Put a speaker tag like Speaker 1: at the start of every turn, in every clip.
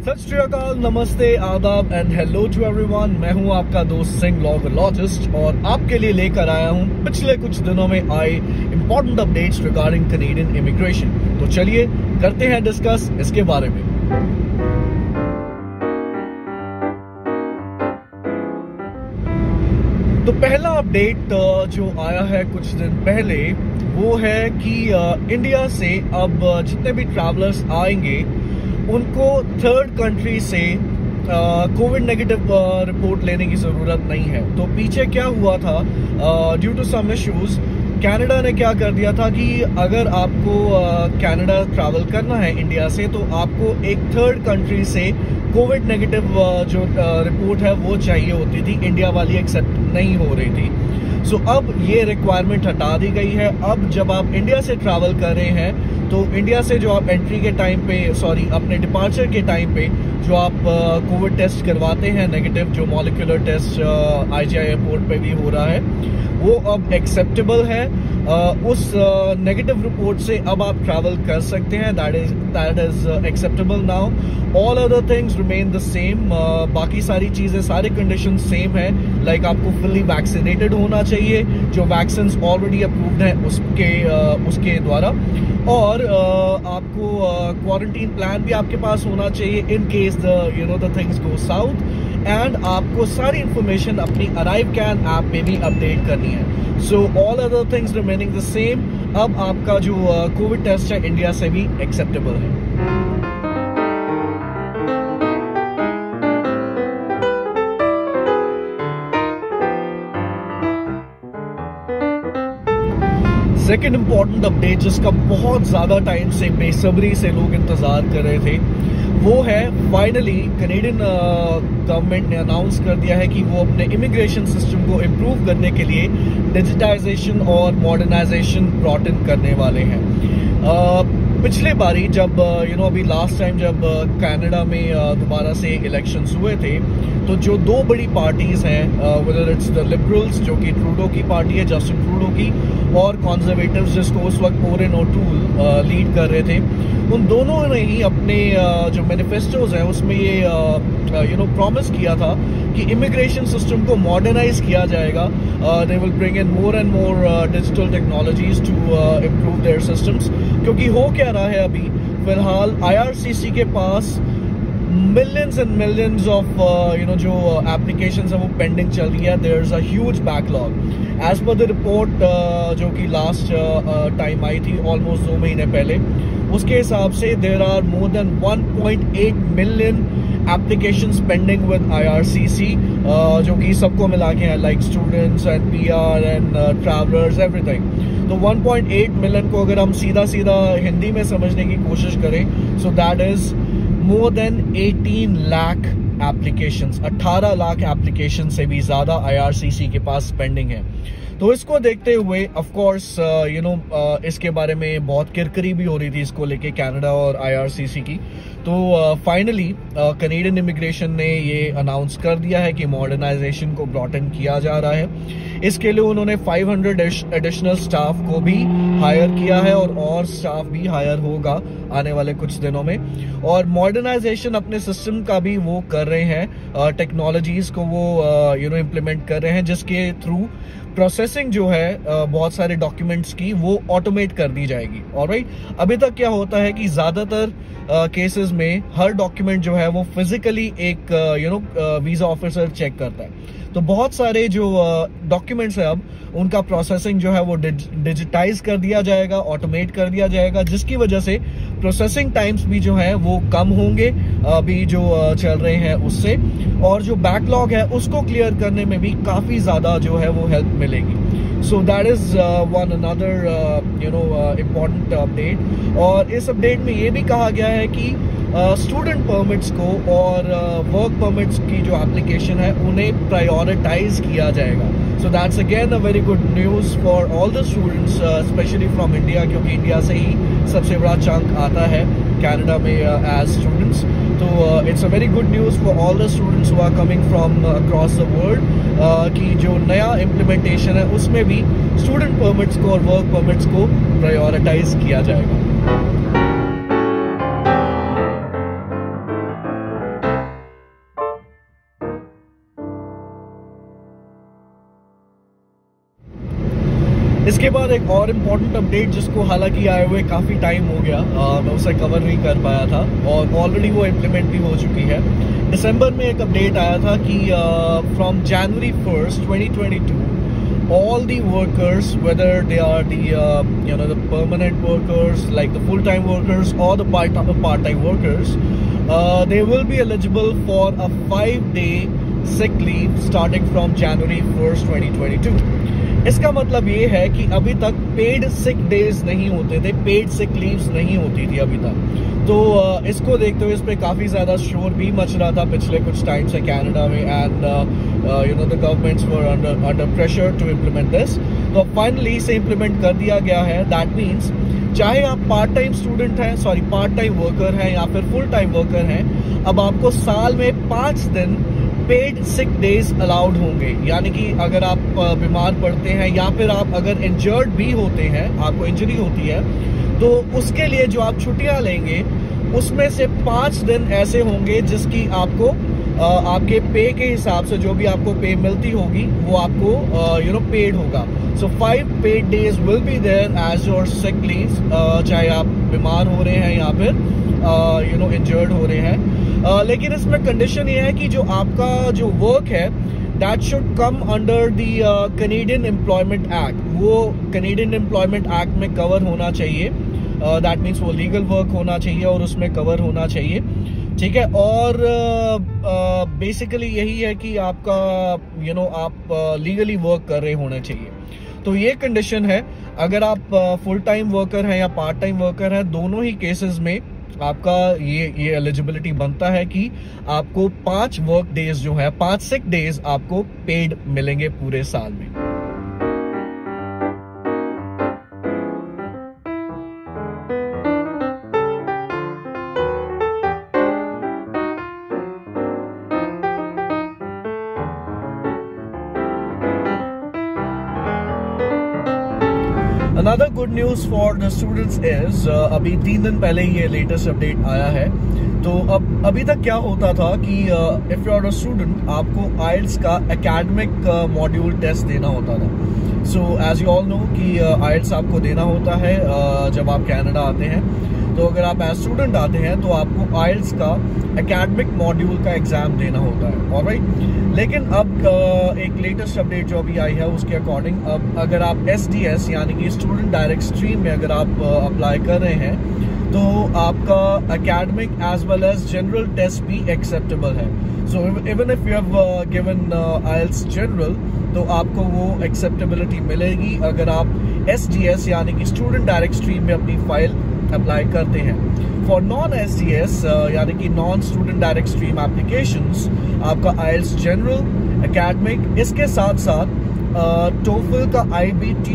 Speaker 1: सत श्री अकाल, नमस्ते, आदाब एंड हेलो टू एवरीवन। मैं हूं आपका दोस्त सिंह ब्लॉगोलॉजिस्ट और आपके लिए लेकर आया हूं पिछले कुछ दिनों में आए important updates regarding Canadian immigration. तो चलिए करते हैं डिस्कस इसके बारे में। तो पहला अपडेट जो आया है कुछ दिन पहले वो है कि इंडिया से अब जितने भी ट्रैवलर्स आएंगे उनको थर्ड कंट्री से कोविड नेगेटिव रिपोर्ट लेने की ज़रूरत नहीं है। तो पीछे क्या हुआ था, due to some issues Canada ने क्या कर दिया था कि अगर आपको कनाडा ट्रैवल करना है इंडिया से तो आपको एक थर्ड कंट्री से कोविड नेगेटिव जो रिपोर्ट है वो चाहिए होती थी। इंडिया वाली एक्सेप्ट नहीं हो रही थी। सो अब ये रिक्वायरमेंट हटा दी गई है। अब जब आप इंडिया से ट्रैवल कर रहे हैं तो इंडिया से जो आप एंट्री के टाइम पे अपने डिपार्चर के टाइम पे जो आप कोविड टेस्ट करवाते हैं नेगेटिव, जो मॉलिक्यूलर टेस्ट IGI एयरपोर्ट पे भी हो रहा है, वो अब एक्सेप्टेबल है। उस नेगेटिव रिपोर्ट से अब आप ट्रैवल कर सकते हैं। That is acceptable now. All other things remain the same. बाकी सारी चीजें, सारे कंडीशन सेम है। लाइक आपको फुल्ली वैक्सीनेटेड होना चाहिए, जो वैक्सीन ऑलरेडी अप्रूव्ड है उसके द्वारा, और आपको क्वारंटीन प्लान भी आपके पास होना चाहिए in case the things go south. And आपको सारी इंफॉर्मेशन अपनी अराइवकैन ऐप में भी अपडेट करनी है। So all other things remaining the same. अब आपका जो कोविड टेस्ट है इंडिया से भी एक्सेप्टेबल है। सेकेंड इंपॉर्टेंट अपडेट जिसका बहुत ज्यादा टाइम से बेसब्री से लोग इंतजार कर रहे थे वो है, फाइनली कैनेडियन गवर्नमेंट ने अनाउंस कर दिया है कि वो अपने इमिग्रेशन सिस्टम को इम्प्रूव करने के लिए डिजिटाइजेशन और मॉडर्नाइजेशन ब्रॉट इन करने वाले हैं। पिछले बारी जब अभी लास्ट टाइम जब कनाडा में दोबारा से इलेक्शंस हुए थे तो जो दो बड़ी पार्टीज हैं, वेदर इट्स द लिबरल्स जो कि ट्रूडो की पार्टी है, जस्टिन ट्रूडो की, और कॉन्जर्वेटिव्स जिसको उस वक्त ओरेन ओटूल लीड कर रहे थे, उन दोनों ने ही अपने जो मैनिफेस्टोज हैं उसमें ये प्रॉमिस किया था कि इमिग्रेशन सिस्टम को मॉडर्नाइज किया जाएगा। They will bring in more and more digital technologies to improve their systems. क्योंकि हो क्या रहा है अभी फिलहाल IRCC के पास मिलियंस एंड मिलियंस ऑफ जो एप्लीकेशंस है वो पेंडिंग चल रही है। There is a huge backlog. As per the report जो कि लास्ट टाइम आई थी ऑलमोस्ट 2 महीने पहले, उसके हिसाब से there are more than 1.8 million applications pending with IRCC, जो कि सबको मिला के हैं, like students and PR and travellers everything. तो 1.8 मिलियन को अगर हम सीधा हिंदी में समझने की कोशिश करें, so that is more than 18 lakh applications. 18 lakh application से भी ज्यादा IRCC के पास पेंडिंग है। तो इसको देखते हुए ऑफ कोर्स इसके बारे में बहुत किरकिरी भी हो रही थी इसको लेके कनाडा और IRCC की। तो फाइनली कैनेडियन इमिग्रेशन ने ये अनाउंस कर दिया है कि मॉडर्नाइजेशन को ब्रॉट इन किया जा रहा है। इसके लिए उन्होंने 500 एडिशनल स्टाफ को भी हायर किया है और स्टाफ भी हायर होगा आने वाले कुछ दिनों में। और मॉडर्नाइजेशन अपने सिस्टम का भी वो कर रहे हैं, टेक्नोलॉजीज को वो इम्प्लीमेंट कर रहे हैं, जिसके थ्रू प्रोसेसिंग जो है बहुत सारे डॉक्यूमेंट्स की वो ऑटोमेट कर दी जाएगी। ऑलराइट, अभी तक क्या होता है कि ज्यादातर केसेस में हर डॉक्यूमेंट जो है वो फिजिकली एक वीजा ऑफिसर चेक करता है। तो बहुत सारे जो डॉक्यूमेंट्स है अब उनका प्रोसेसिंग जो है वो डिजिटाइज कर दिया जाएगा, ऑटोमेट कर दिया जाएगा, जिसकी वजह से प्रोसेसिंग टाइम्स भी जो है वो कम होंगे अभी जो चल रहे हैं उससे, और जो बैकलॉग है उसको क्लियर करने में भी काफी ज्यादा जो है वो हेल्प मिलेगी। So that is one another important update. और इस अपडेट में ये भी कहा गया है कि स्टूडेंट परमिट्स को और वर्क परमिट्स की जो एप्लीकेशन है उन्हें प्रायोरिटाइज किया जाएगा। So that's again a very good news for all the students, specially from India, क्योंकि इंडिया से ही सबसे बड़ा चंक आता है कनाडा में एज स्टूडेंट्स। तो it's a very good news for all the students who are coming from across the world कि जो नया इम्प्लीमेंटेशन है उसमें भी स्टूडेंट परमिट्स को और वर्क परमिट्स को प्रायोरिटाइज किया जाएगा। इसके बाद एक और इम्पोर्टेंट अपडेट जिसको हालांकि आए हुए काफ़ी टाइम हो गया, मैं उसे कवर नहीं कर पाया था और ऑलरेडी वो इम्प्लीमेंट भी हो चुकी है। दिसंबर में एक अपडेट आया था कि from January 1st, 2022 all the workers, whether they are the permanent workers like the full-time workers or the part-time workers, they will be eligible for a 5-day sick leave starting from January 1st, 2022. इसका मतलब ये है कि अभी तक paid sick days नहीं होते थे, पेड सिक लीव्स नहीं होती थी अभी तक। तो इसको देखते हुए इस पे काफ़ी ज़्यादा शोर भी मच रहा था पिछले कुछ टाइम से कनाडा में, and the governments were under pressure to implement this. तो फाइनली इसे इम्प्लीमेंट कर दिया गया है। दैट मीन्स चाहे आप पार्ट टाइम स्टूडेंट हैं, पार्ट टाइम वर्कर हैं या फिर फुल टाइम वर्कर हैं, अब आपको साल में 5 दिन पेड सिक डेज अलाउड होंगे। यानी कि अगर आप बीमार पड़ते हैं या फिर आप अगर इंजर्ड भी होते हैं, आपको इंजरी होती है, तो उसके लिए जो आप छुट्टियां लेंगे उसमें से 5 दिन ऐसे होंगे जिसकी आपको आपके पे के हिसाब से जो भी आपको पे मिलती होगी वो आपको पेड होगा। So 5 paid days will be there as your sick leave, चाहे आप बीमार हो रहे हैं या फिर इंजर्ड हो रहे हैं। लेकिन इसमें कंडीशन ये है कि जो आपका जो वर्क है that should come under the Canadian employment act, वो कैनेडियन एम्प्लॉयमेंट एक्ट में कवर होना चाहिए। दैट मीन्स वो लीगल वर्क होना चाहिए और उसमें कवर होना चाहिए, ठीक है। और बेसिकली यही है कि आपका आप लीगली वर्क कर रहे होने चाहिए। तो ये कंडीशन है। अगर आप फुल टाइम वर्कर हैं या पार्ट टाइम वर्कर हैं, दोनों ही केसेस में आपका ये एलिजिबिलिटी बनता है कि आपको 5 वर्क डेज जो है, 5 सिक डेज आपको पेड मिलेंगे पूरे साल में। Another good news for the students is अभी 3 दिन पहले ही ये लेटेस्ट अपडेट आया है। तो अब अभी तक क्या होता था कि if you are a student, आपको IELTS का एकेडमिक मॉड्यूल टेस्ट देना होता था। So as you all know कि IELTS आपको देना होता है जब आप कनाडा आते हैं। तो अगर आप एज स्टूडेंट आते हैं तो आपको IELTS का एकेडमिक मॉड्यूल का एग्जाम देना होता है, ऑलराइट। लेकिन अब एक लेटेस्ट अपडेट जो अभी आई है उसके अकॉर्डिंग, अब अगर आप SDS यानी कि स्टूडेंट डायरेक्ट स्ट्रीम में अगर आप अप्लाई कर रहे हैं तो आपका academic as well as general test भी एक्सेप्टेबल है। So even if you have given IELTS general, तो आपको वो एक्सेप्टेबिलिटी मिलेगी अगर आप SDS यानी कि स्टूडेंट डायरेक्ट स्ट्रीम में अपनी फाइल अप्लाई करते हैं। फॉर नॉन SDS यानी कि non student direct stream applications, आपका IELTS जनरल, एकेडमिक, इसके साथ साथ TOEFL का IBT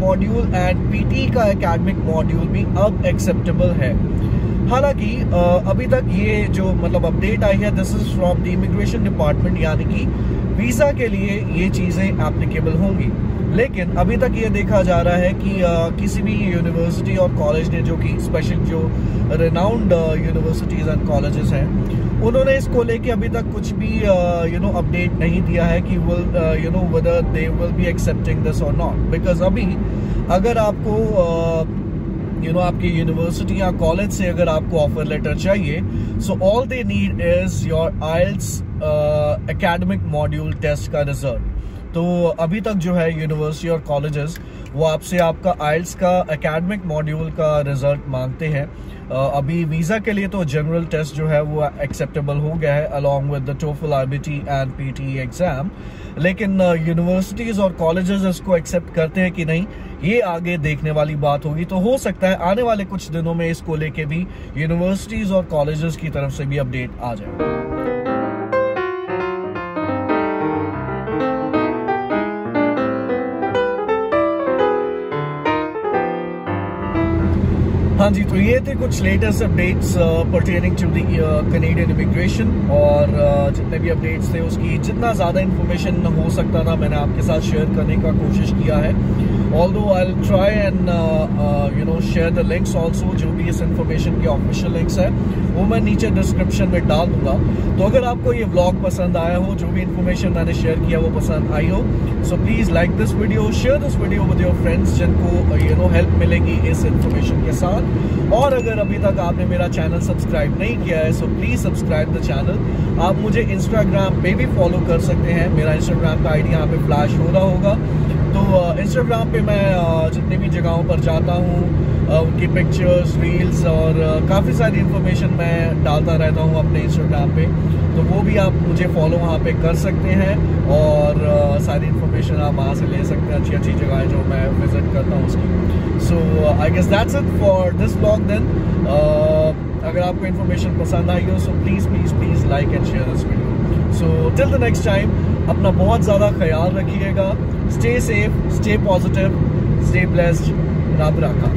Speaker 1: मॉड्यूल एंड PT का एकेडमिक मॉड्यूल भी अब एक्सेप्टेबल है। हालांकि अभी तक ये जो अपडेट आई है, this is from the immigration department, यानी कि वीजा के लिए ये चीजें एप्लीकेबल होंगी। लेकिन अभी तक ये देखा जा रहा है कि किसी भी यूनिवर्सिटी और कॉलेज ने, जो कि स्पेशल जो रिनाउंड यूनिवर्सिटीज एंड कॉलेजेस हैं, उन्होंने इसको लेके अभी तक कुछ भी अपडेट नहीं दिया है कि whether they will be accepting this or not। Because अभी अगर आपको आपकी यूनिवर्सिटी या कॉलेज से अगर आपको ऑफर लेटर चाहिए, so all they need is your IELTS academic module test का रिजल्ट। तो अभी तक जो है यूनिवर्सिटी और कॉलेजेस वो आपसे आपका IELTS का एकेडमिक मॉड्यूल का रिजल्ट मांगते हैं। अभी वीजा के लिए तो जनरल टेस्ट जो है वो एक्सेप्टेबल हो गया है along with the TOEFL IBT and PT exam. लेकिन यूनिवर्सिटीज और कॉलेजेस इसको एक्सेप्ट करते हैं कि नहीं, ये आगे देखने वाली बात होगी। तो हो सकता है आने वाले कुछ दिनों में इसको लेके भी यूनिवर्सिटीज और कॉलेजेस की तरफ से भी अपडेट आ जाए। हाँ जी, तो ये थे कुछ latest updates pertaining to the Canadian immigration. और जितने भी अपडेट्स थे उसकी जितना ज़्यादा इन्फॉर्मेशन हो सकता था मैंने आपके साथ शेयर करने का कोशिश किया है। Although I will try and share the links also, जो भी इस इन्फॉर्मेशन के ऑफिशियल लिंक्स है वो मैं नीचे डिस्क्रिप्शन में डाल दूंगा। तो अगर आपको ये व्लॉग पसंद आया हो, जो भी इन्फॉर्मेशन मैंने शेयर किया वो पसंद आई हो, so please like this video, share this video with your friends जिनको हेल्प मिलेगी इस इन्फॉर्मेशन के साथ। और अगर अभी तक आपने मेरा चैनल सब्सक्राइब नहीं किया है, so please subscribe the channel. आप मुझे इंस्टाग्राम पे भी फॉलो कर सकते हैं, मेरा इंस्टाग्राम का आईडी यहाँ पे फ्लैश हो रहा होगा। तो इंस्टाग्राम पे मैं जितनी भी जगहों पर जाता हूँ उनकी पिक्चर्स, रील्स और काफ़ी सारी इन्फॉर्मेशन मैं डालता रहता हूँ अपने इंस्टाग्राम पे, तो वो भी आप मुझे फॉलो वहाँ पे कर सकते हैं और सारी इन्फॉर्मेशन आप वहाँ से ले सकते हैं, अच्छी अच्छी जगहें जो मैं विजिट करता हूँ उसकी। So I guess that's it for this vlog then. अगर आपको इन्फॉर्मेशन पसंद आई हो, so please like and share this video. So till the next time, अपना बहुत ज़्यादा ख्याल रखिएगा। Stay safe, stay positive, stay blessed. रब राखा।